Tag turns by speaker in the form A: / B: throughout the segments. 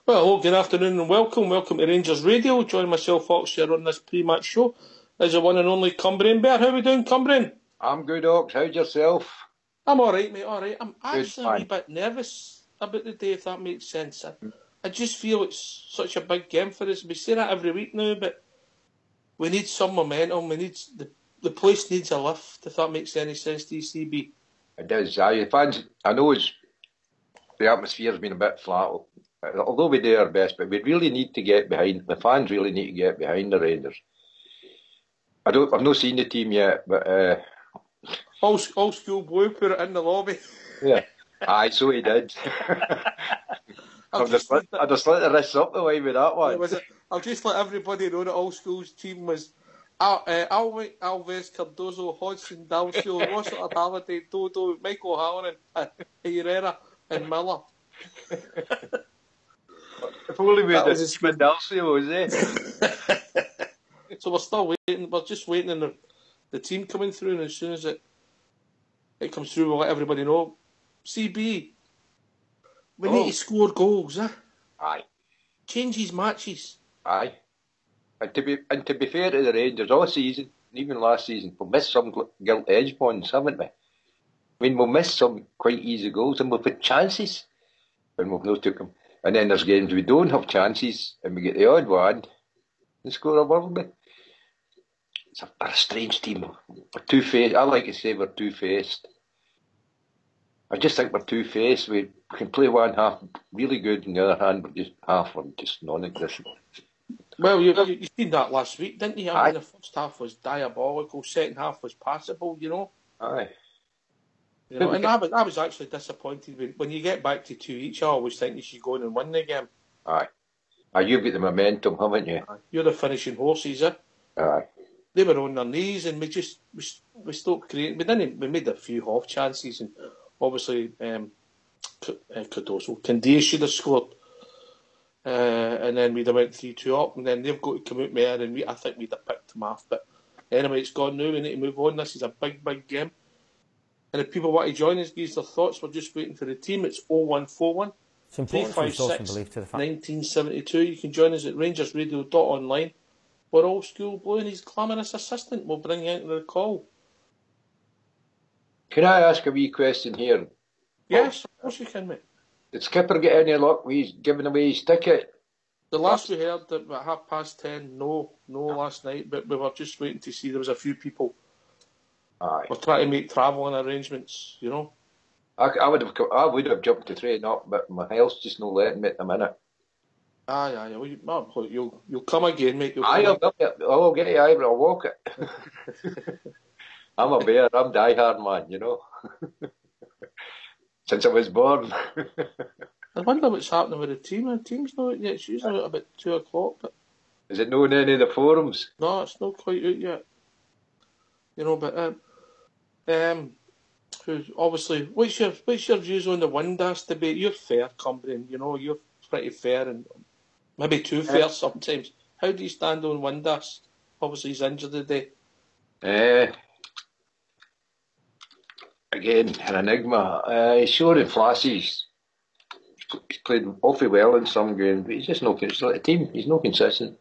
A: Well, hello, good afternoon and welcome. Welcome to Rangers Radio. Join myself, Fox, here on this pre-match show. As the one and only Cumbrian Bear. How are we doing, Cumbrian?
B: I'm good, Ox. How's yourself?
A: I'm alright, mate, alright. I'm actually
B: Good,
A: a wee bit nervous about the day, if that makes sense. I just feel it's such a big game for us. We say that every week now, but we need some momentum. We need the place needs a lift, if that makes any sense to you, CB.
B: It does. Aye, fans, I know the atmosphere's been a bit flat, although we do our best, but we really need to get behind, the fans really need to get behind the Rangers. I've not seen the team yet, but...
A: Old school blue put it in the lobby.
B: Yeah. Aye, so he did. I'll just let the rest up the way with that one.
A: Yeah, I'll just let everybody know that Old School's team was Alwick, Alves, Cardozo, Hodgson, Dalcio, Rossiter, Halliday, Dodo, Michael O'Halloran, Herrera and Miller.
B: If only we had a team in Dalcio, was
A: So we're still waiting. We're just waiting on the team coming through, and as soon as it comes through, we'll let everybody know. CB, we need to score goals, eh?
B: Aye.
A: Changes matches.
B: Aye. And to be fair to the Rangers, all season, even last season, we'll miss some gilt-edged ones, haven't we? I mean, we'll miss some quite easy goals, and we've had chances when we've not took them. And then there's games we don't have chances, and we get the odd one and score a worldie. It's a strange team. We're two-faced. I like to say we're two-faced. I just think we're two-faced. We can play one half really good, and the other hand, we're just non-existent.
A: Well, you seen that last week, didn't you? I mean, the first half was diabolical, second half was passable, you know.
B: Aye.
A: You know, and I was actually disappointed when you get back to 2 each. I always think you should go in and win the game.
B: Aye. You've got the momentum, haven't you?
A: You're the finishing horses, eh?
B: Aye.
A: They were on their knees, and we stopped creating. We made a few half chances, and obviously Dundee should have scored. And then we'd have went 3-2 up, and then they've got to come out there, and I think we'd have picked them off. But anyway, it's gone now. We need to move on. This is a big, big game. And if people want to join us, give us their thoughts. We're just waiting for the team. It's 0141 356 1972. You can join us at RangersRadio.online. We're Old School Blue, and his glamorous assistant will bring you into the call.
B: Can I ask a wee question here?
A: Yes, of course you can, mate.
B: Did Skipper get any luck with his giving away his ticket?
A: The last we heard at 10:30, no last night, but we were just waiting to see. There was a few people.
B: Aye.
A: We're trying to make travelling arrangements, you know.
B: I would have jumped the train up, but my health's just not letting me at the minute.
A: Aye. Well, you'll come again, mate.
B: I'll get it, but I'll walk it. I'm a bear. I'm die-hard, man, you know. Since I was born.
A: I wonder what's happening with the team. The team's not out yet. It's usually out about 2 o'clock. But
B: is it known in any of the forums?
A: No, it's not quite out yet. You know, but who's obviously, what's your views on the Windass debate? You're fair, Cumbrian. You know, you're pretty fair and maybe too fair sometimes. How do you stand on Windass? Obviously, he's injured today.
B: Again, an enigma. He's showing in flashes. He's played awfully well in some games, but he's just not consistent. Like a team, he's not consistent.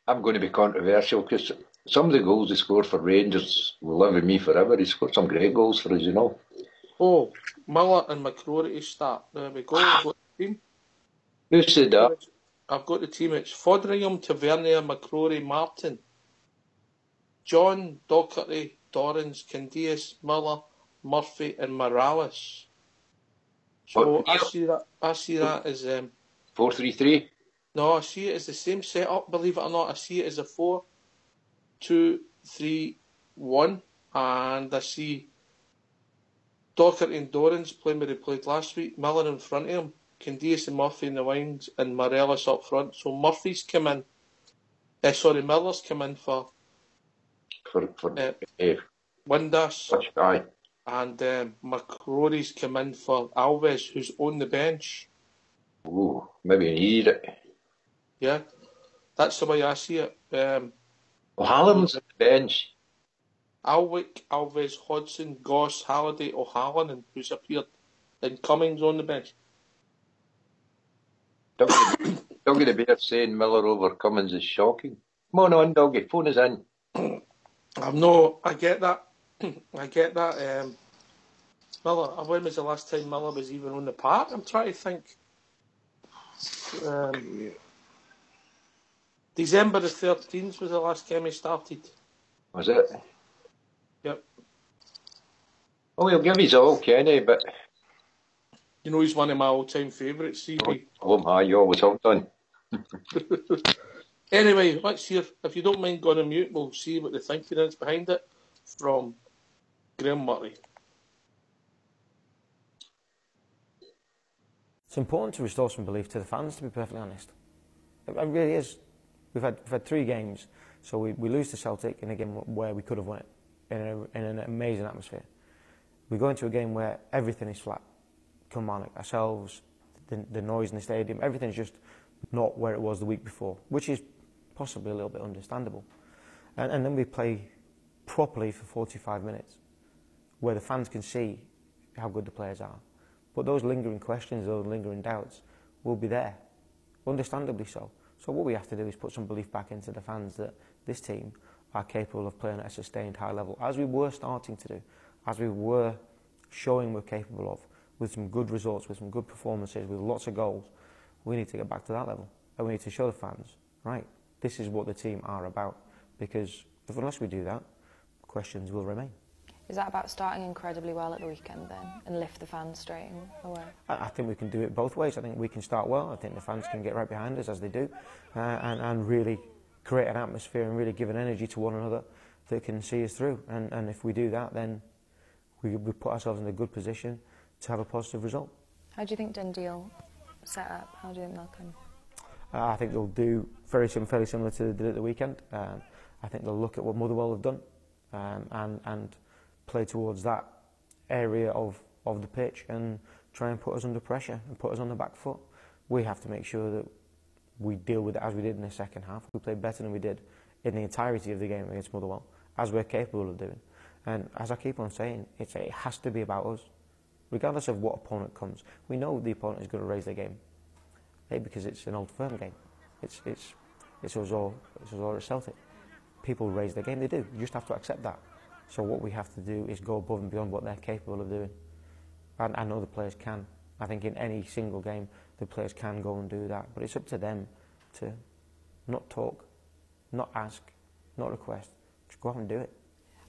B: I'm going to be controversial because some of the goals he scored for Rangers will live with me forever. He scored some great goals for us, you know. Oh,
A: Miller and McCrory to start. There we go. I've got the team.
B: Who said that?
A: I've got the team. It's Foderingham, Tavernier, McCrory, Martin, John, Docherty, Dorrans, Candias, Miller, Murphy and Morales. So I see that as
B: 4-3-3.
A: No, I see it as the same setup, believe it or not. I see it as a 4-2-3-1, and I see Docherty and Dorrans playing where they played last week, Miller in front of him, Candias and Murphy in the wings, and Morales up front. So Miller's come in for Windass.
B: Aye.
A: And McCrory's come in for Alves, who's on the bench.
B: Ooh, maybe he needed it.
A: Yeah, that's the way I see it.
B: O'Halloran's on the bench.
A: Alwick, Alves, Hodgson, Goss, Halliday, O'Halloran, who's appeared and Cummings on the bench.
B: Doggy the Bear saying Miller over Cummins is shocking. Come on, Doggy, phone us in.
A: I get that. I get that. Miller, when was the last time Miller was even on the park? I'm trying to think. December the 13th was the last game he started.
B: Was it?
A: Yep.
B: Oh, he'll give his all, Kenny, but...
A: You know, he's one of my all-time favourites, CB.
B: You always have done.
A: Anyway, let's hear, if you don't mind going on mute, we'll see what the thinking is behind it from Graham Murray.
C: It's important to restore some belief to the fans, to be perfectly honest. It really is. We've had 3 games, so we lose to Celtic in a game where we could have won it, in an amazing atmosphere. We go into a game where everything is flat. Kilmarnock, ourselves, the noise in the stadium, everything's just not where it was the week before, which is possibly a little bit understandable. And then we play properly for 45 minutes, where the fans can see how good the players are. But those lingering questions, those lingering doubts will be there, understandably so. So what we have to do is put some belief back into the fans that this team are capable of playing at a sustained high level, as we were starting to do, as we were showing we're capable of, with some good results, with some good performances, with lots of goals. We need to get back to that level. And we need to show the fans, right, this is what the team are about. Because unless we do that, questions will remain.
D: Is that about starting incredibly well at the weekend then, and lift the fans straight away?
C: I think we can do it both ways. I think we can start well. I think the fans can get right behind us, as they do, and really create an atmosphere and really give an energy to one another that can see us through. And if we do that, then we put ourselves in a good position to have a positive result.
D: How do you think Dundee will set up? How do you think they'll come?
C: I think they'll do fairly similar to they did at the weekend. I think they'll look at what Motherwell have done and play towards that area of the pitch and try and put us under pressure and put us on the back foot. We have to make sure that we deal with it as we did in the second half. We played better than we did in the entirety of the game against Motherwell, as we're capable of doing. And as I keep on saying, it has to be about us. Regardless of what opponent comes, we know the opponent is going to raise their game. Because it's an old firm game. It's us all at Celtic. People raise their game, they do. You just have to accept that. So what we have to do is go above and beyond what they're capable of doing. And I know the players can. I think in any single game, the players can go and do that. But it's up to them to not talk, not ask, not request. Just go out and do it.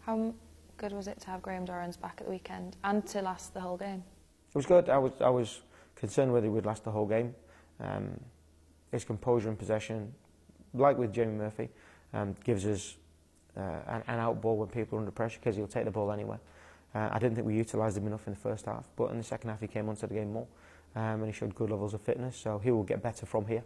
D: How good was it to have Graham Dorrans back at the weekend and to last the whole game? It
C: was good. I was concerned whether he would last the whole game. His composure and possession, like with Jamie Murphy, gives us an out ball when people are under pressure, because he'll take the ball anywhere. I didn't think we utilised him enough in the first half, but in the second half he came onto the game more, and he showed good levels of fitness, so he will get better from here.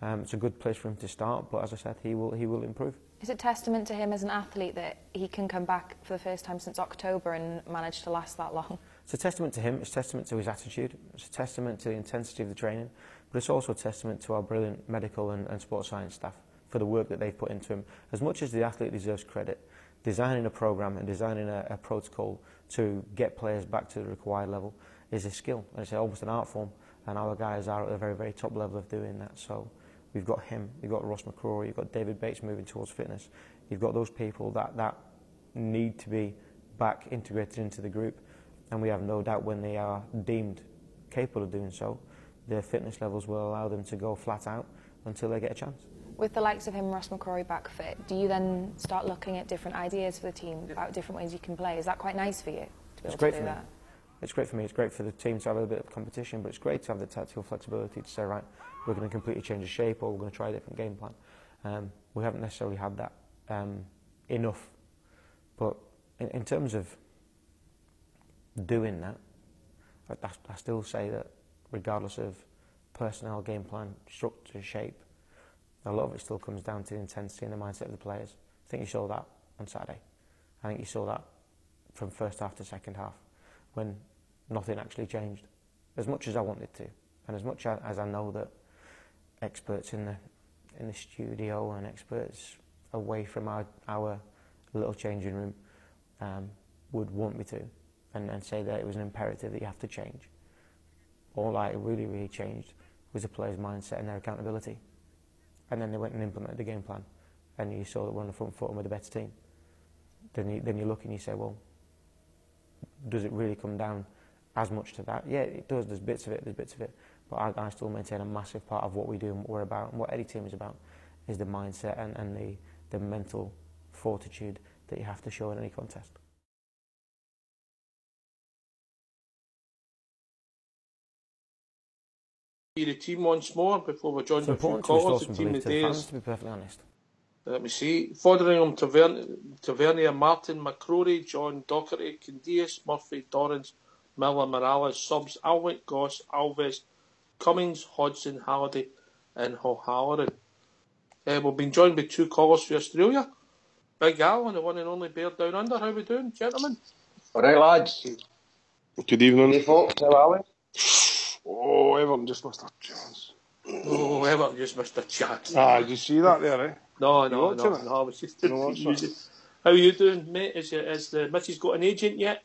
C: It's a good place for him to start, but as I said, he will improve.
D: Is it testament to him as an athlete that he can come back for the first time since October and manage to last that long?
C: It's a testament to him, it's a testament to his attitude, it's a testament to the intensity of the training, but it's also a testament to our brilliant medical and sports science staff for the work that they've put into him. As much as the athlete deserves credit, designing a programme and designing a protocol to get players back to the required level is a skill, and it's almost an art form, and our guys are at the very, very top level of doing that. So we've got him, you've got Ross McCrory, you've got David Bates moving towards fitness. You've got those people that need to be back integrated into the group, and we have no doubt when they are deemed capable of doing so, their fitness levels will allow them to go flat out until they get a chance.
D: With the likes of him and Ross McCrory back fit, do you then start looking at different ideas for the team about different ways you can play? Is that quite nice for you to be able to do that?
C: It's great for me. It's great for the team to have a bit of competition, but it's great to have the tactical flexibility to say, right, we're going to completely change the shape, or we're going to try a different game plan. We haven't necessarily had that enough, but in terms of doing that, I still say that regardless of personnel, game plan, structure, shape, a lot of it still comes down to the intensity and the mindset of the players. I think you saw that on Saturday. I think you saw that from first half to second half, when nothing actually changed, as much as I wanted to, and as much as I know that experts in the studio and experts away from our little changing room would want me to, and say that it was an imperative that you have to change. all that really, really changed was the players' mindset and their accountability. And then they went and implemented the game plan, and you saw that we're on the front foot and we're the better team. Then you look and you say, well, does it really come down as much to that? Yeah, it does. There's bits of it. But I still maintain a massive part of what we do and what we're about and what any team is about is the mindset and the mental fortitude that you have to show in any contest.
A: The team once more before we're joined by a few
C: important to
A: callers.
C: restore
A: The
C: some
A: team
C: belief to the
A: today
C: fans,
A: is,
C: to be perfectly honest.
A: let me see, Fotheringham, Tavernier, Martin, McCrory, John, Docherty, Candias, Murphy, Dorrans, Miller, Morales, Subs, Alwick, Goss, Alves, Cummings, Hodgson, Halliday and O'Halloran. We've been joined by two callers from Australia. Big Al and the one and only Bear Down Under. How are we doing, gentlemen?
B: All right, lads.
E: Good evening.
B: Hey, folks. How are we?
E: Oh, Everton just missed a chance.
A: Oh, Everton just missed a chance.
E: Did you see that there, eh?
A: No,
E: You watching it?
A: I was just
E: You watch
A: music.
E: it?
A: How are you doing, mate? Is the missus got an agent yet?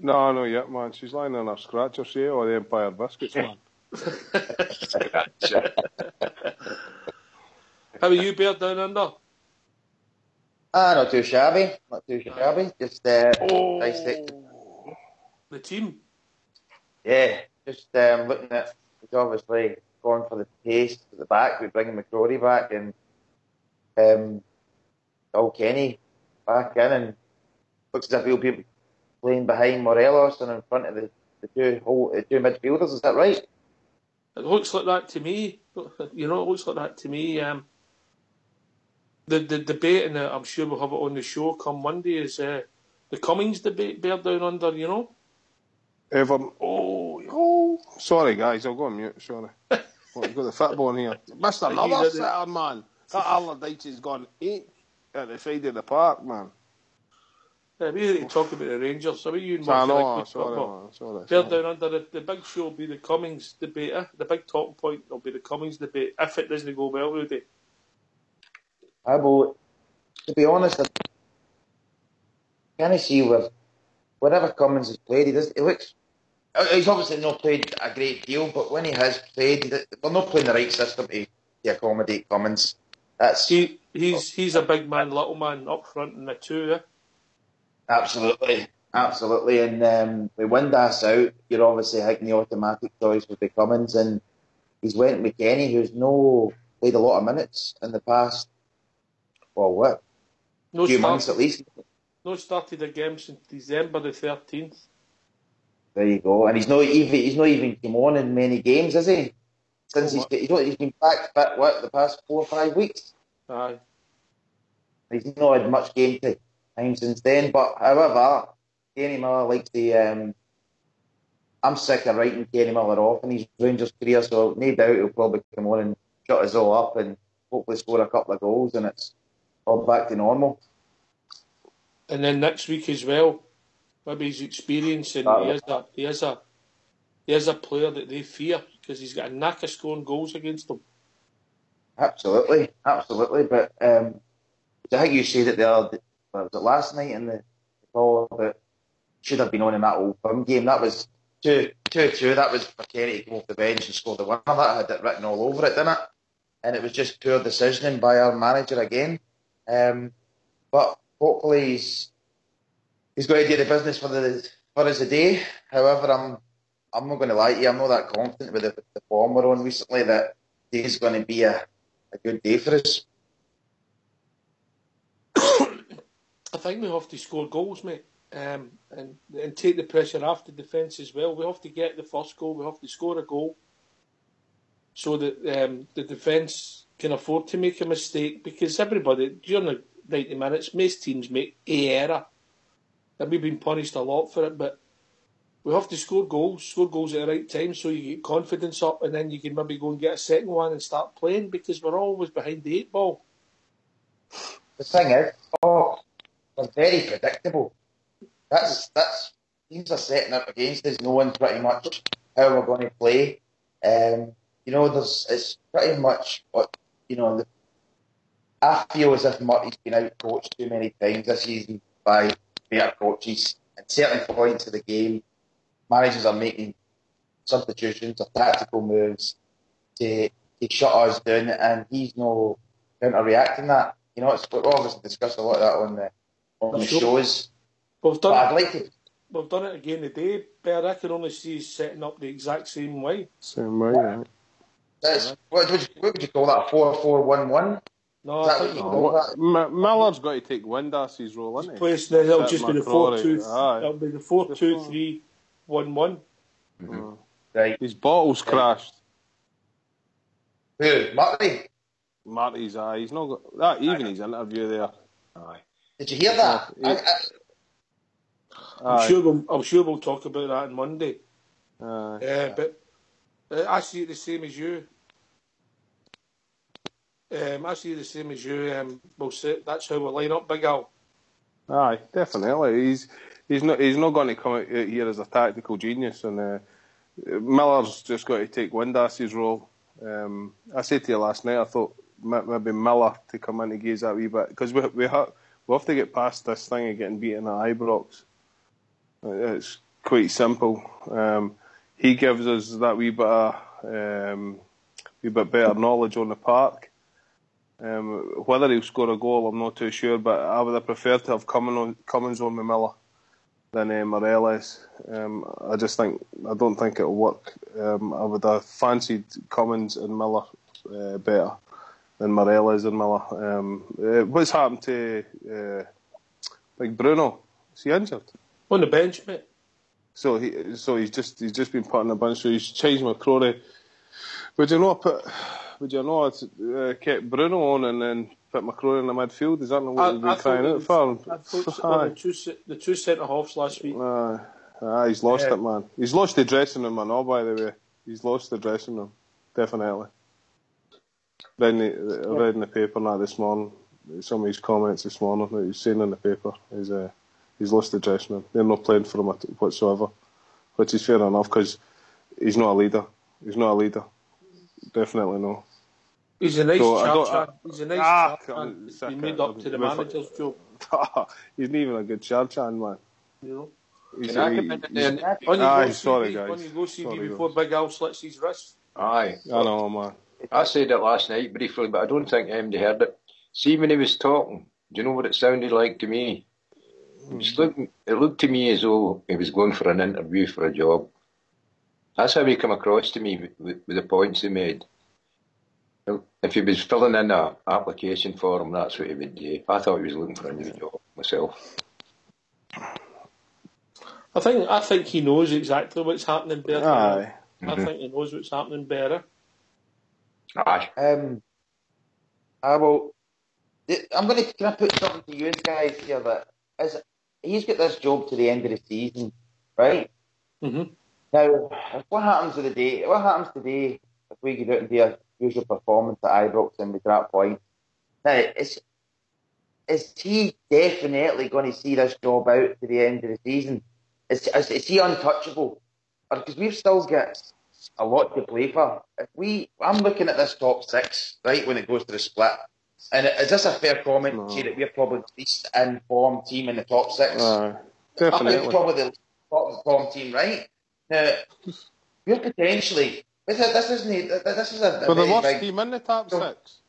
E: No, not yet, man. She's lying on her scratcher, see, or the Empire Biscuits, man.
A: How are you, Bear Down Under?
B: Not too shabby. Just dissecting.
A: The team?
B: Yeah, just looking at, he's obviously going for the pace at the back. We're bringing McCrory back and Kenny back in, and looks as if he'll be playing behind Morelos and in front of the two midfielders. Is that right?
A: It looks like that to me. You know, it looks like that to me. The debate, and I'm sure we'll have it on the show come Monday, is the Cummings debate, Bear Down Under, you know?
E: Everton. Oh. Sorry, guys, I'll go on mute, sorry. We've got the football in here. Missed another sitter, man. That Allardyce has gone 8 at the side of the park, man.
A: Yeah, we need to talk about the Rangers. So you
E: I know, sorry.
A: Bear Down Under, the big show will be the Cummings debate. The big talking point will be the Cummings debate, if it doesn't go well, Rudy.
B: To be honest, I can't see wherever Cummins has played, he's obviously not played a great deal, but when he has played, they're not playing the right system to accommodate Cummins.
A: He's a big man, little man up front in the two, eh?
B: Absolutely. And with Windass out, you're obviously thinking the automatic choice would be Cummins, and he's went McKennie, who's played a lot of minutes in the past. Well, few months at least.
A: No started a game since December the 13th.
B: There you go. And he's not even come on in many games, has he? Since he's been back the past 4 or 5 weeks.
A: Aye.
B: He's not had much game time since then. But however, Kenny Miller likes the. I'm sick of writing Kenny Miller off in his Rangers career, so no doubt he'll probably come on and shut us all up and hopefully score a couple of goals, and it's all back to normal.
A: And then next week as well, maybe he's experiencing. He is a player that they fear because he's got a knack of scoring goals against them.
B: Absolutely. But I think you said it was it last night in the call that should have been on in that Old Firm game. That was 2-2. That was for Kenny to come off the bench and score the winner. That had it written all over it, didn't it? And it was just poor decisioning by our manager again. But hopefully he's going to do the business for us today. However, I'm not going to lie to you. I'm not that confident with the form we're on recently that today's going to be a good day for us.
A: I think we have to score goals, mate, and take the pressure off the defence as well. We have to get the first goal. We have to score a goal so that the defence can afford to make a mistake, because everybody, during the 90 minutes, most teams make an error. And we've been punished a lot for it, but we have to score goals at the right time so you get confidence up, and then you can maybe go and get a second one and start playing, because we're always behind the 8 ball.
B: The thing is, they're very predictable. That's teams are setting up against us, knowing pretty much how we're going to play. It's pretty much what I feel as if Murty's been out coached too many times this season by better coaches. At certain points of the game, managers are making
F: substitutions or tactical moves to shut us down, and he's no counter-reacting that. You know, we've obviously discussed a lot of that on the shows.
A: We've done it again today, but I can only see he's setting up the exact same way.
E: Same way, yeah.
F: What would you call that? 4-4-1-1?
A: No, I think
E: Miller's got to take Windas's role, isn't he?
A: It'll just be the 4-2. It'll be the 4-2-3-1-1.
F: Right.
E: His bottle's crashed.
F: Who?
E: Marty's he's not got that. Even his interview there.
F: Aye. Did you hear that?
A: I'm sure we'll talk about that on Monday. But I see it the same as you. We'll say that's how we'll line up, Big Al.
E: Aye, definitely. He's not going to come out here as a tactical genius, and Miller's just got to take Windas's role. I said to you last night, I thought maybe Miller to come in to gaze that wee bit, because we have to get past this thing of getting beaten at Ibrox. It's quite simple. He gives us that wee bit better knowledge on the park. Whether he'll score a goal, I'm not too sure, but I would have preferred to have Cummins on with Miller than Morelos. I don't think it'll work. I would have fancied Cummins and Miller better than Morelos and Miller. What's happened to Big Bruno? Is he injured?
A: On the bench, mate.
E: So he's just been put on the bench. So he's changed McCrory. Would you not kept Bruno on and then put McCrory in the midfield? Is that not what you've been crying out for?
A: I thought the two centre halves last week.
E: He's lost it, man. He's lost the dressing room, man. By the way, he's lost the dressing room, definitely. I read in the paper now this morning. Some of his comments this morning that he's saying in the paper is he's lost the dressing room. They're not playing for him whatsoever, which is fair enough because he's not a leader. Definitely no.
A: He's a nice chap. He's a nice chap. He made up to the manager's job.
E: He's not even a good Chan, man.
A: You know.
E: Sorry, guys.
A: On you go, CD, before Big Al slits his wrist.
B: Aye.
E: I know, man.
B: I said it last night briefly, but I don't think anybody heard it. See, when he was talking, do you know what it sounded like to me? It looked to me as though he was going for an interview for a job. That's how he come across to me with the points he made. If he was filling in an application form, that's what he would do. I thought he was looking for a new job myself.
E: Mm-hmm.
A: I think he knows exactly what's happening better. Aye. I think he knows what's happening better.
B: Aye.
F: Can I put something to you guys here that he's got this job to the end of the season, right?
A: Mm-hmm.
F: Now, what happens today if we get out and do a usual performance at Ibrox and we drop points? Now, is he definitely going to see this job out to the end of the season? Is he untouchable? Because we've still got a lot to play for. I'm looking at this top six, right, when it goes to the split. And is this a fair comment to say that we're probably the least informed team in the top six?
E: Definitely.
F: I think probably the top informed team, right? Now, we're potentially... This is a
E: for the
F: very
E: worst
F: big
E: team in the top six?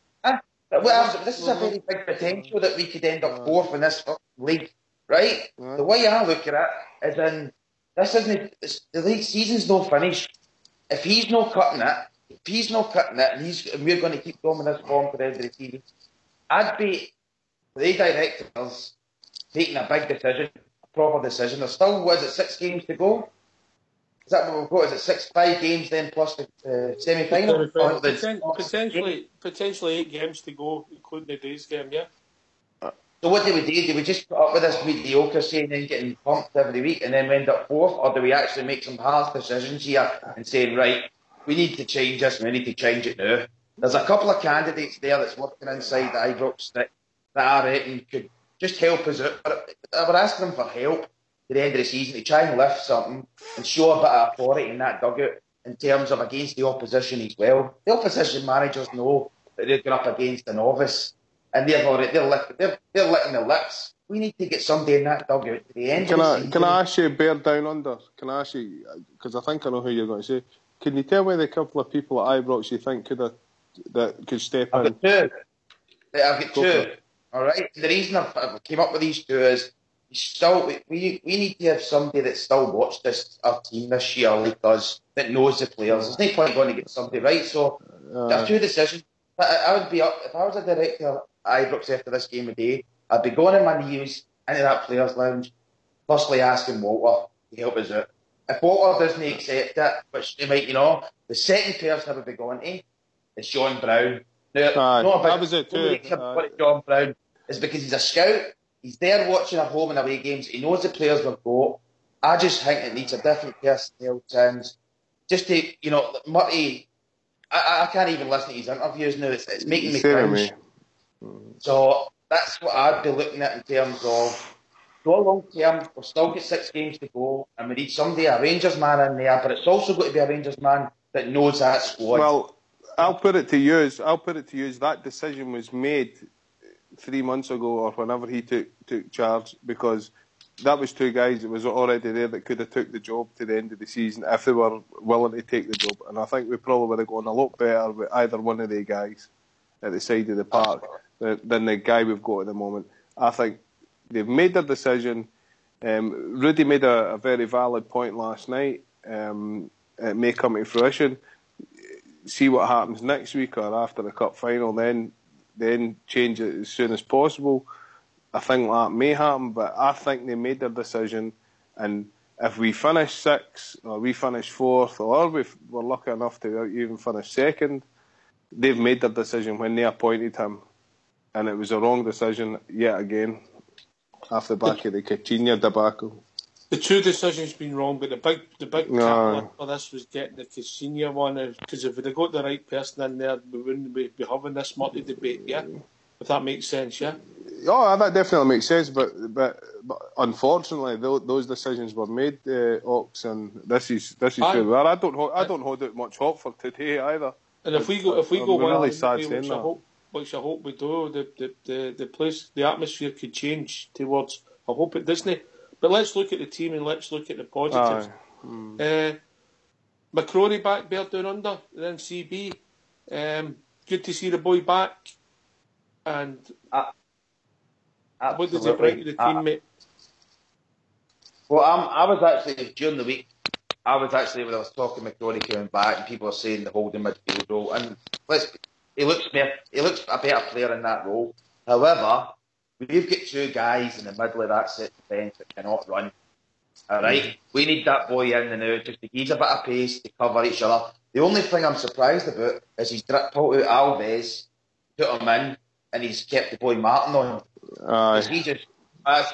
F: This is a very big potential that we could end up fourth in this league, right? The way I look at it is the league season's no finished. If he's not cutting it, and we're going to keep going with this form for the end of the season, I'd be the directors taking a big decision, a proper decision. There's still, 6 games to go? Is that what we've got? Is it 5 games then plus the semi-final?
A: Potentially 8 games to go, including the day's game, yeah.
F: So what do we do? Do we just put up with this mediocrity and then getting pumped every week and then we end up fourth? Or do we actually make some hard decisions here and saying, right, we need to change this and we need to change it now? There's a couple of candidates there that's working inside the Ibrox that I reckon could just help us out. But we're asking them for help to the end of the season to try and lift something and show a bit of authority in that dugout in terms of against the opposition as well. The opposition managers know that they're going up against a novice and they're licking their lips. We need to get somebody in that dugout to the end of the season.
E: Can I ask you, Bear Down Under? Can I ask you, because I think I know who you're going to say. Can you tell me the couple of people at Ibrox you think could step in?
F: I've got two. All right. The reason I came up with these two is we need to have somebody that still watched our team this year like us, that knows the players. There's no point going to get somebody right. So there are two decisions. I would be up if I was a director at Ibrox after this game of day. I'd be going on my knees into that players' lounge, firstly asking Walter to help us out. If Walter doesn't accept it, which they might, the second person I would be going to is John Brown. Now,
E: that was it too.
F: John Brown is because he's a scout. He's there watching our home and away games. He knows the players we've got. I just think it needs a different personnel change. Just to, Murty, I can't even listen to his interviews now. It's making me cringe. So that's what I'd be looking at in terms of go long term. We've still got 6 games to go, and we need somebody, a Rangers man in there, but it's also got to be a Rangers man that knows that squad.
E: Well, I'll put it to you. That decision was made 3 months ago or whenever he took charge, because that was 2 guys that was already there that could have took the job to the end of the season if they were willing to take the job. And I think we probably would have gone a lot better with either one of the guys at the side of the park than the guy we've got at the moment. I think they've made their decision. Rudy made a very valid point last night. It may come to fruition. See what happens next week or after the cup final, then change it as soon as possible. I think that may happen, but I think they made their decision, and if we finish 6th or we finish 4th or we're lucky enough to even finish 2nd, they've made their decision when they appointed him, and it was a wrong decision yet again off the back of the Coutinho debacle.
A: The 2 decisions been wrong, but the big catalyst for this was getting the Coutinho one, because if we'd have got the right person in there, we wouldn't be having this Murty debate, yeah? If that makes sense, yeah?
E: Oh, that definitely makes sense, but unfortunately, those decisions were made, Ox, and this is where we are. I don't hold out much hope for today either.
A: And if we go well,
E: really sad saying
A: which I hope we do, the place, the atmosphere could change towards. I hope it doesn't. But let's look at the team and let's look at the positives. McCrory back, Bear Down Under, then CB. Good to see the boy back. And what does it bring to the team, mate?
F: Well, I was actually, during the week, when I was talking McCrory coming back, and people are saying the holding midfield role, and he looks a better player in that role. However, we've got 2 guys in the middle of that set defence that cannot run. All right, we need that boy in and out just to give a bit of pace to cover each other. The only thing I'm surprised about is he's pulled out Alves, put him in, and he's kept the boy Martin on. He just, as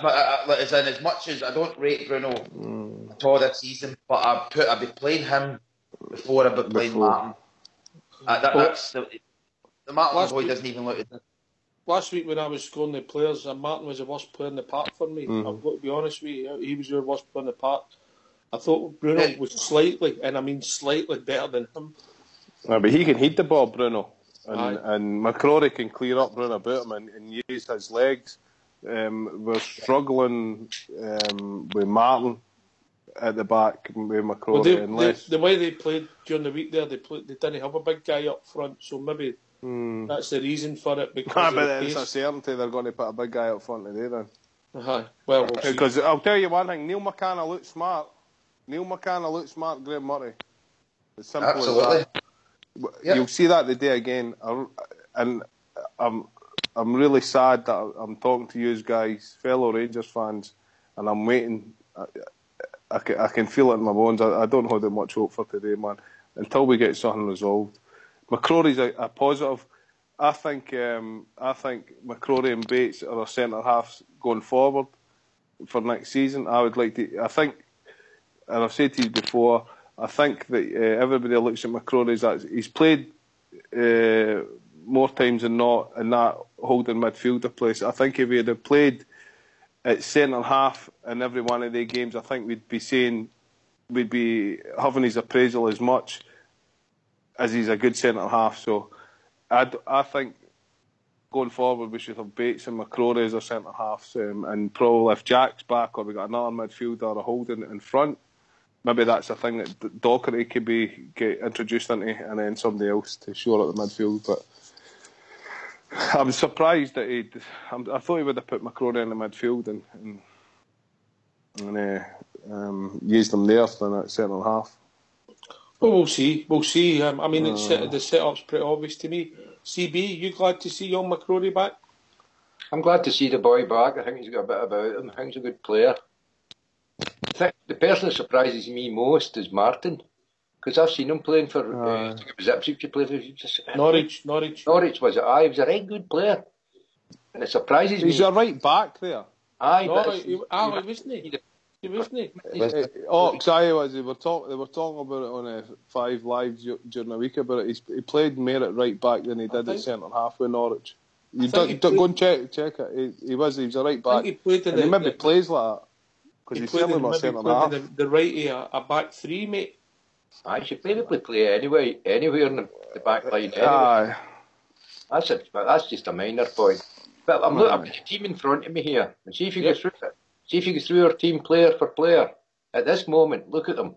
F: much as I don't rate Bruno at all this season, but I'd be playing him before I'd be playing Martin. The Martin boy doesn't even look at this.
A: Last week when I was scoring the players, Martin was the worst player in the park for me. I've got to be honest with you. He was your worst player in the park. I thought Bruno was slightly better than him.
E: But he can heat the ball, Bruno. And McCrory can clear up round about him and use his legs. We're struggling with Martin at the back with McCrory.
A: The way they played during the week there, they didn't have a big guy up front, so maybe that's the reason for it. But
E: it's a certainty they're going to put a big guy up front today then.
A: We'll see.
E: Because I'll tell you one thing, Neil McCann looks smart. Graham Murray. As simple
F: Absolutely.
E: as that. Yep. You'll see that today again, and I'm really sad that I'm talking to you guys, fellow Rangers fans, and I'm waiting. I can feel it in my bones. I don't hold that much hope for today, man, until we get something resolved. McCrory's a positive. I think McCrory and Bates are our centre halves going forward for next season. I would like to. I think, and I've said to you before, I think that everybody looks at McCrory he's played more times than not in that holding midfielder place. I think if he had played at centre half in every one of the games, I think we'd be having his appraisal as much as he's a good centre half. So I think going forward we should have Bates and McCrory as our centre halves, and probably if Jack's back or we got another midfielder or a holding in front, maybe that's a thing that Docherty could get introduced into, and then somebody else to shore up the midfield. But I'm surprised that I thought he would have put McCrory in the midfield and used them there than at centre half.
A: Well, we'll see. I mean, the setup's pretty obvious to me. CB, you glad to see young McCrory back?
B: I'm glad to see the boy back. I think he's got a bit about him. I think he's a good player. I think the person that surprises me most is Martin, because I've seen him playing for Ipswich. He played for
A: Norwich.
B: Norwich was it? He was a right good player, and it surprises me.
E: He's a right back there.
B: Aye,
A: wasn't he? He wasn't he?
E: They were talking about it on 5 Live during the week about it. He played more at right back than he did at centre half with Norwich. Go and check it. He was a right back. He maybe plays like that because he's certainly not centre half.
A: The right of a back three, mate.
B: I should probably play anywhere in the back line. Anyway.
E: Aye.
B: That's just a minor point. But I've got a team in front of me here, and see if you get through it. See if you go through our team player for player. At this moment, look at them.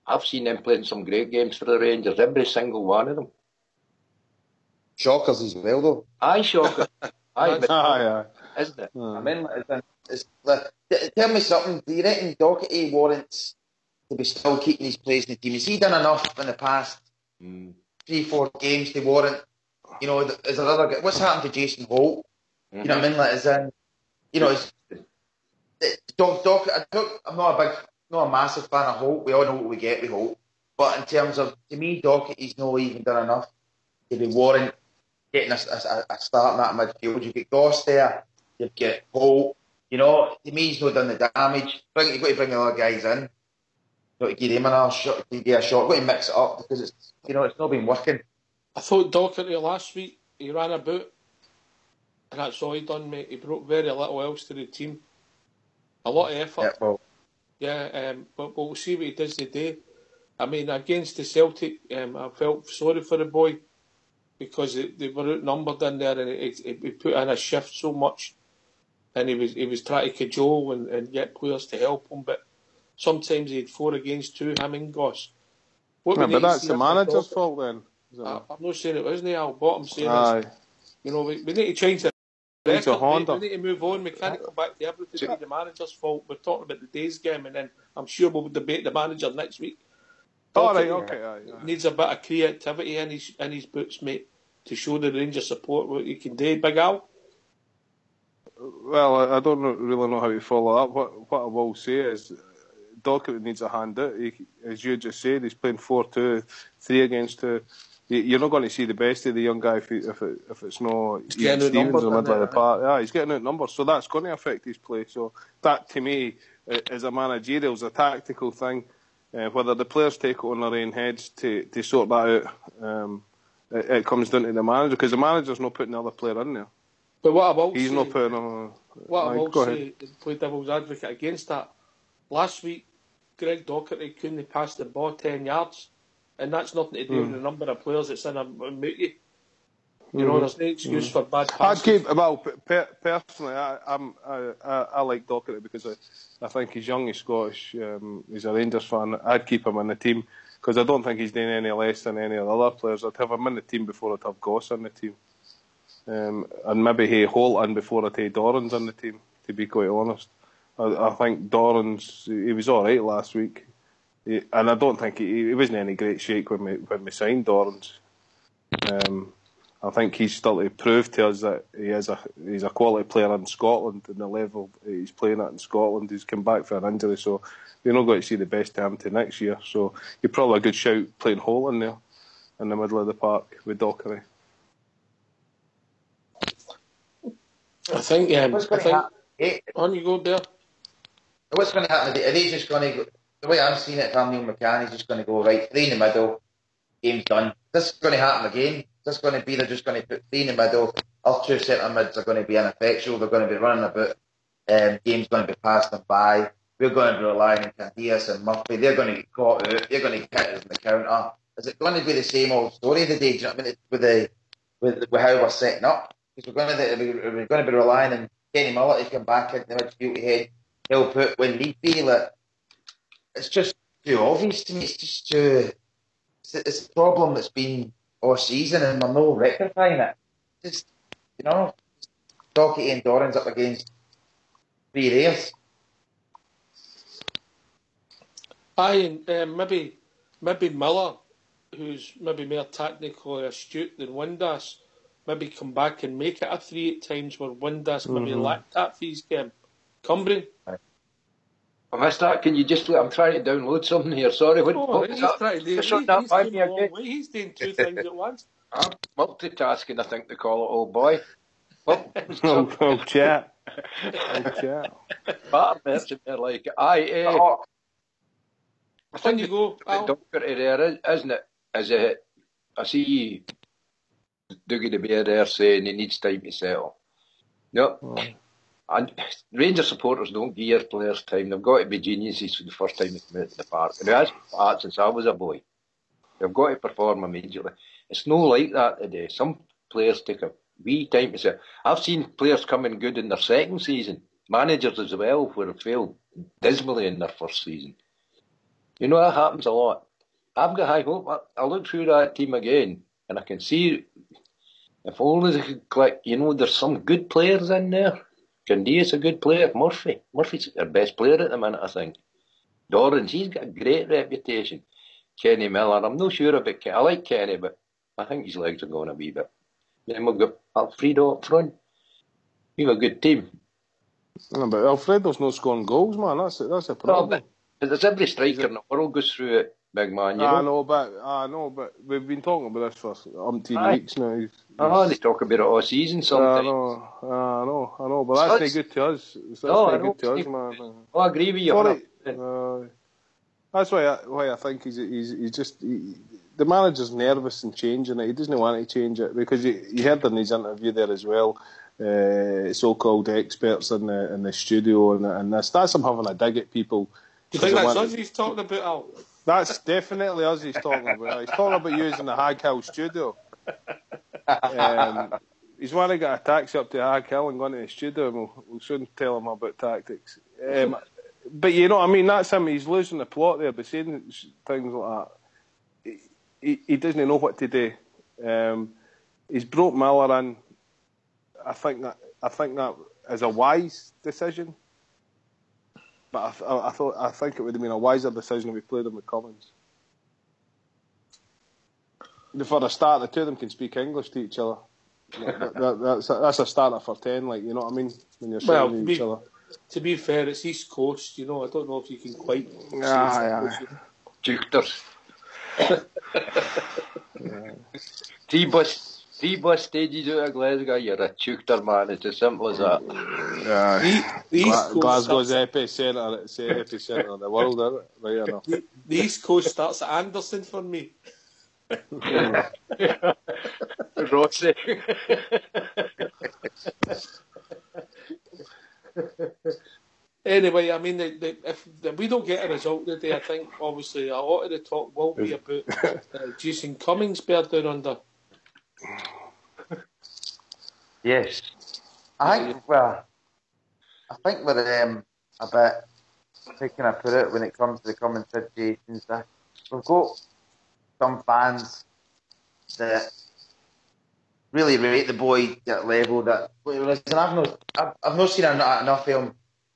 B: I've seen them playing some great games for the Rangers, every single one of them.
F: Shockers as well, though.
B: Aye, shockers.
E: Aye.
B: Isn't it?
F: I mean, tell me something. Do you reckon Docherty warrants to be still keeping his place in the team? Has he done enough in the past 3-4 games to warrant? You know, is there other? What's happened to Jason Holt? You know what I mean? Like, I'm not a massive fan of Holt. We all know what we get with Holt. But in terms of, to me, Docherty's not even done enough to be warrant getting a start in that midfield. You've got Goss there, you've got Holt. You know, to me, he's not done the damage. You've got to bring the other guys in. You've got to give him another shot. You've got to mix it up because it's not been working.
A: I thought Docherty last week, he ran about, and that's all he done, mate. He brought very little else to the team. A lot of effort. But we'll see what he does today. I mean, against the Celtic, I felt sorry for the boy because they were outnumbered in there, and he put in a shift so much, and he was trying to cajole and get players to help him, but sometimes he had 4 against 2, him and Goss.
E: But that's the manager's fault then.
A: I'm not saying it wasn't, Al, but I'm saying we need to change the record, we need to move on. We can't go back to everything being the manager's fault. We're talking about the day's game, and then I'm sure we'll debate the manager next week. Needs a bit of creativity in his boots, mate, to show the Rangers support what he can do. Big Al?
E: Well, I don't really know how to follow up. What I will say is Docherty needs a hand out. As you just said, he's playing 4-2, 3 against 2. You're not going to see the best of the young guy if it's not Ian Stevens in the middle of the park. Yeah, he's getting outnumbered, so that's going to affect his play. So that, to me, is a managerial, is a tactical thing. Whether the players take it on their own heads to sort that out, it comes down to the manager, because the manager's not putting the other player in there.
A: But what I will
E: He's
A: say,
E: not putting him.
A: What I will say, to play devil's advocate against that, last week, Greg Docherty couldn't pass the ball 10 yards. And that's nothing to do with the number of players that's in a mookie. You know, there's no excuse for bad passes.
E: Personally, I like Docherty because I think he's young, he's Scottish, he's a Rangers fan. I'd keep him in the team because I don't think he's doing any less than any of the other players. I'd have him in the team before I'd have Goss in the team. And maybe Holt in before I'd have Dorrans in the team, to be quite honest. I think Dorrans, he was alright last week. And I don't think he wasn't any great shake when we signed Dorrans. I think he's still to prove to us that he's a quality player in Scotland, and the level he's playing at in Scotland. He's come back for an injury, so you're not going to see the best of him to next year. So you're probably a good shout playing Holt in there in the middle of the park with Docherty.
A: I think on you go there.
F: What's going to happen? Are they just going to go? The way I'm seeing it, if I'm Neil McCann, he's just going to go, right, 3 in the middle, game's done. This is going to happen again. This is going to be, they're just going to put 3 in the middle, our 2 centre mids are going to be ineffectual, they're going to be running about, game's going to be passed them by, we're going to be relying on Candias and Murphy, they're going to get caught out, they're going to get us in the counter. Is it going to be the same old story of the day, do you know what I mean, with how we're setting up? because we're going to be relying on Kenny Miller to come back into the midfield to help out when need be. Like, it's just too obvious to me. It's just too. It's a problem that's been all season, and we're not rectifying it. Just, Doherty and Doran's up against 3 rares.
A: Aye, and maybe Miller, who's maybe more technically astute than Windass, maybe come back and make it a 3 at times where Windass maybe lacked that for his game. Cumbrian.
B: I missed that. Can you just... I'm trying to download something here. Sorry. What
A: he's trying to do he's came a long way. He's doing 2 things at once.
B: I'm multitasking, I think they call it, old boy.
E: Old chat.
B: Part merchant there, like... I think
A: you go,
B: Doherty there, isn't it? Is it? I see Dougie the Bear there saying he needs time to settle. No. And Rangers supporters don't give their players time. They've got to be geniuses for the first time they come out to the park. And it has been that since I was a boy. They've got to perform immediately. It's no like that today. Some players take a wee time to settle. I've seen players coming good in their second season. Managers as well, who have failed dismally in their first season. That happens a lot. I've got high hope. I look through that team again, and I can see, if only they could click, there's some good players in there. Dundee is a good player. Murphy's their best player at the minute, I think. Dorrans, he's got a great reputation. Kenny Miller, I'm not sure about Kenny. I like Kenny, but I think his legs are going a wee bit. Then we've got Alfredo up front. We have a good team.
E: No, but Alfredo's not scoring goals, man. That's a problem.
B: But there's every striker in the world goes through it, big man.
E: I know, but we've been talking about this for umpteen weeks now.
B: They talk about it all season sometimes.
E: I know, but that's not good to us. That's not good to us, man.
B: I agree with you.
E: That's why I think he's just the manager's nervous and changing it. He doesn't want to change it because you heard in his interview there as well. So-called experts in the studio and that's him having a dig at people.
A: Do you think that's us he's talking about, Al?
E: That's definitely us he's talking about. He's talking about using the Hag Hill studio. He's want to get a taxi up to Hag Hill and go into the studio, and we'll soon tell him about tactics. But you know what I mean? That's him. He's losing the plot there by saying things like that. He doesn't know what to do. He's brought Miller in. I think that is a wise decision. But I think it would have been a wiser decision if we played him with Collins. For a start, the two of them can speak English to each other. That's a starter for 10, like, you know what I mean? When you're shouting at each other.
A: To be fair, it's East Coast, I don't know if you can quite...
B: Jukers. Three bus stages out of Glasgow, you're a tutor, man. It's as simple as that.
E: Glasgow's epicentre. It's the epicentre of the world, isn't it? Right enough.
A: The East Coast starts at Anderson for me.
B: Rossi.
A: Anyway, I mean, if we don't get a result today, I think obviously a lot of the talk will be about Jason Cummings bear down under.
F: Yes. I think we're a bit, how can I put it, when it comes to the common situations. We've got some fans that really rate the boy at a level that, listen, I've not seen enough of him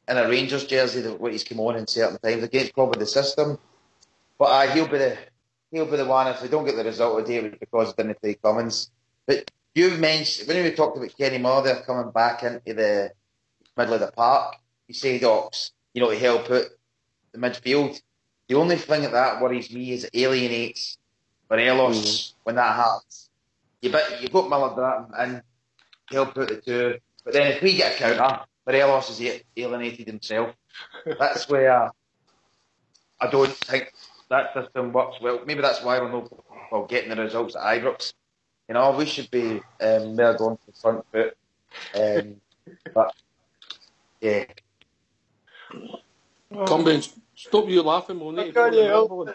F: in a Rangers jersey what he's come on in certain times against probably the system. But he'll be the one if we don't get the result today because he didn't play Cummins. But you mentioned when we talked about Kenny Miller there coming back into the middle of the park, you say Ox, to help out the midfield. The only thing that worries me is it alienates Morelos when that happens. You've got Miller there and help out the two. But then if we get a counter, Morelos has alienated himself. That's where I don't think that system works well. Maybe that's why we're not getting the results at Ibrox. We should be more going to the front foot. But, yeah.
A: Cumbrian, stop you laughing, we'll need to go.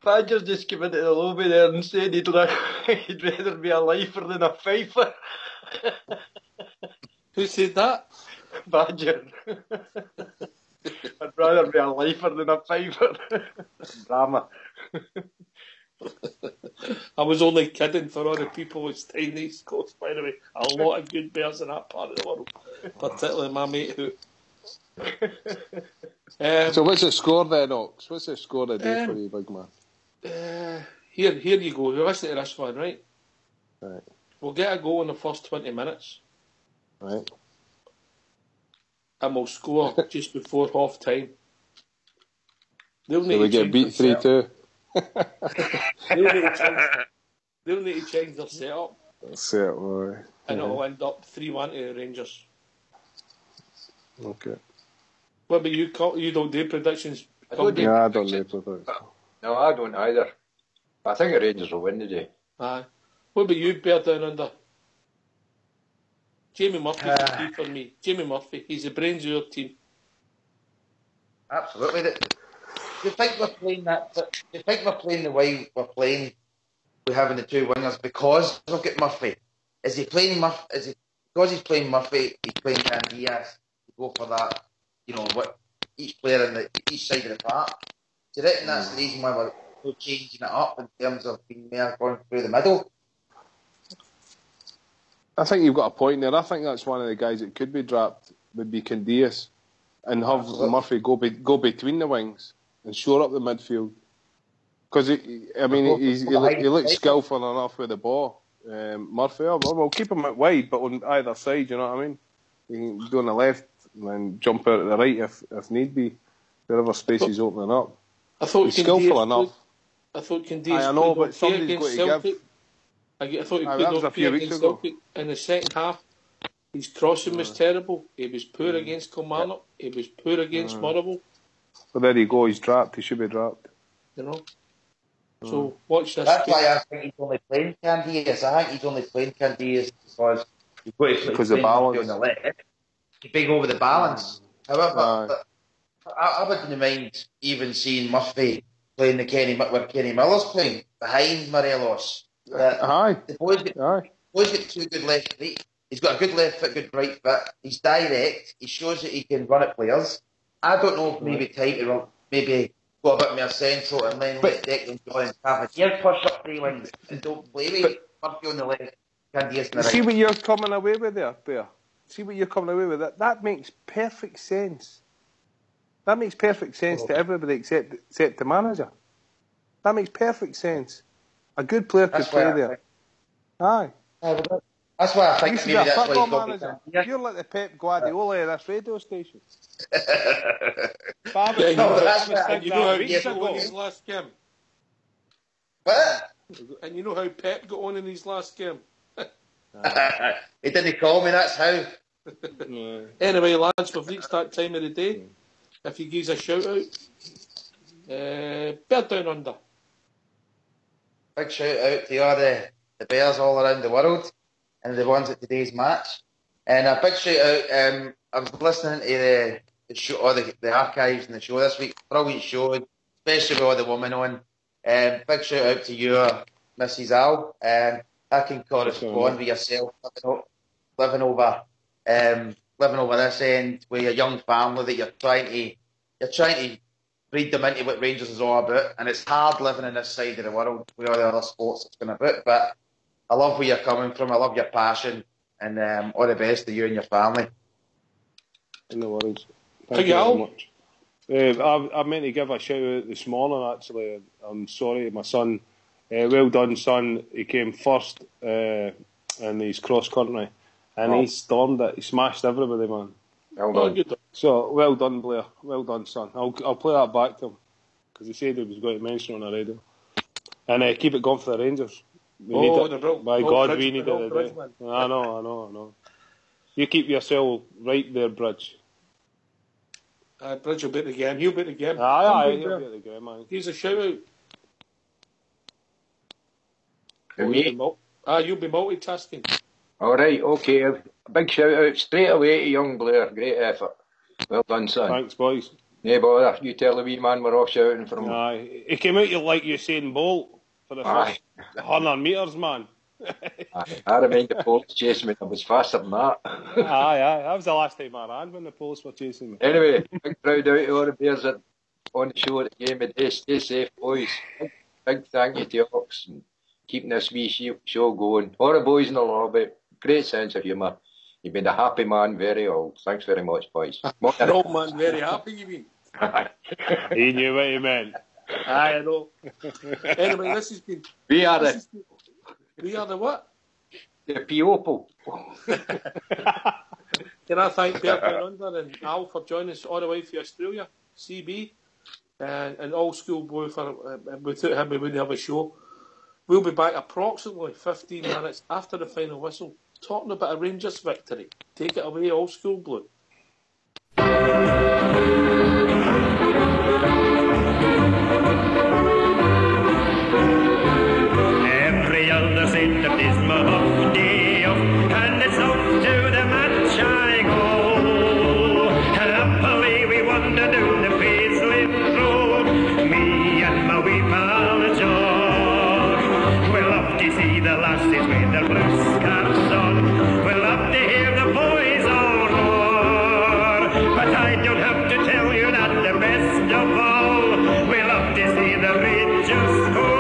B: Badger's just came into the lobby there and said he'd rather be a lifer than a fifer.
A: Who said that?
B: Badger. I'd rather be a lifer than a fiver. Drama.
A: I was only kidding for all the people with staying East Coast, by the way. A lot of good bears in that part of the world, particularly my mate who.
E: So what's the score then, Ox? What's the score today for you, big man?
A: Here you go. You listen to this one, right?
E: Right.
A: We'll get a goal in the first 20 minutes.
E: Right.
A: And we'll score just before half time.
E: So we get beat 3-2.
A: They'll need to change their setup.
E: Set, boy.
A: And it'll end up 3-1 to the Rangers.
E: Okay.
A: What about you? You don't do predictions?
E: I don't do predictions.
B: No, I don't either. I think the Rangers will win today.
A: Aye. What about you, Bear Down Under? Jamie Murphy's the key for me. Jamie Murphy, he's the brains of your team.
F: Absolutely. Do you think we're playing that? Do you think we're playing the way we're playing? We're having the two wingers because we've got Murphy. Is he playing Murphy? Because he's playing Murphy? He's playing Candias. Go for that. You know what? Each player in each side of the park. Do you reckon that's the reason why we're changing it up in terms of being more going through the middle?
E: I think you've got a point there. I think that's one of the guys that could be dropped would be Candias and have Murphy go between the wings and shore up the midfield. Because he looks skillful enough with the ball. Murphy, we'll keep him at wide, but on either side. You know what I mean? He can go on the left and then jump out at the right if need be, wherever space is opening up.
A: I thought
E: he's skillful enough.
A: I thought Candias.
E: I know, but somebody's got to
A: Celtic.
E: give.
A: I thought he
E: that was a few weeks ago.
A: Celtic in the second half. His crossing was terrible. He was poor against Kilmarnock. He was poor against Motherwell.
E: But there you go. He's dropped. He should be dropped.
A: You know. So watch this.
F: That's why I think he's only playing Candias. I think he's only playing Candias because
E: the balance
F: on the left. He's big over the balance. However, I wouldn't mind even seeing Murphy playing where Kenny Miller's playing behind Morelos. The boy's got two good left feet. He's got a good left foot, good right foot. He's direct. He shows that he can run at players. I don't know if maybe time to maybe go a bit more central and then let Declan John and Cavalier push up three wings and don't play with Murphy on the left. Candias on the right.
E: See what you're coming away with there, Bear? See what you're coming away with? That makes perfect sense. That makes perfect sense to everybody except the manager. That makes perfect sense. A good player could play there. Aye.
F: That's why I think maybe that's why he's got
E: manager. You're like the Pep Guardiola of this radio station.
A: You know how Pep got on in his last game?
F: What?
A: And you know how Pep got on in his last game?
F: He didn't call me, that's how.
A: Anyway, lads, we've reached that time of the day. If you give us a shout out, Bear Down Under.
F: Big shout out to all the Bears all around the world and the ones at today's match. And a big shout out, I was listening to the show, or the archives and the show this week. Brilliant show, especially with all the women on. Big shout out to you, Mrs. Al. I can correspond with yourself living over this end with a young family that you're trying to read them into what Rangers is all about, and it's hard living in this side of the world with all the other sports it's going about. But I love where you're coming from. I love your passion, and all the best to you and your family.
E: In the world. Thank you very much. I meant to give a shout out this morning. Actually, I'm sorry, my son. Well done, son. He came first in his cross country, and he stormed it. He smashed everybody, man.
B: Well done.
E: So well done, Blair. Well done, son. I'll play that back to him because he said he was going to mention it on the radio. And keep it going for the Rangers. We need it. By God, we need it today. I know. You keep yourself right there, Bridge.
A: Bridge will beat the game. He'll beat the game.
E: Aye, he'll beat the game, man.
A: Here's a shout out.
B: Me?
A: You'll be multitasking.
B: All right, okay. A big shout out straight away to young Blair. Great effort. Well done, son.
E: Thanks, boys.
B: No bother. You tell the wee man we're all shouting for him.
E: Aye. He came out like Usain Bolt for the first 100 metres, man.
B: I remind the police chasing me. I was faster than that.
E: Aye, that was the last time I ran when the police were chasing me.
B: Anyway, big proud out to all the bears that on the show at the game of the day. Stay safe, boys. Big thank you to Ox and keeping this wee show going. All the boys in the lobby, great sense of humour. You've been a happy man, very old. Thanks very much, boys.
A: An old man, very happy, you mean?
E: He knew what he meant.
A: Aye, I know. Anyway, this has been...
B: We are
A: the what?
B: The Piopo.
A: Can I thank Bert Under and Al for joining us all the way from Australia, CB, and Old School Boy for without him we wouldn't have a show. We'll be back approximately 15 minutes after the final whistle, talking about a Rangers victory. Take it away, Old School Blue.
G: Every other saint that is my off day off, and it's off to the match I go. And happily we wander down the Paisley Road, me and my wee pal John. We love to see the lasses with their blue scarves on. We love to hear the boys all roar. But I don't have to tell you that the best of all, we love to see the Rangers score.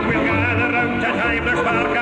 G: We'll gather round to Timer's Park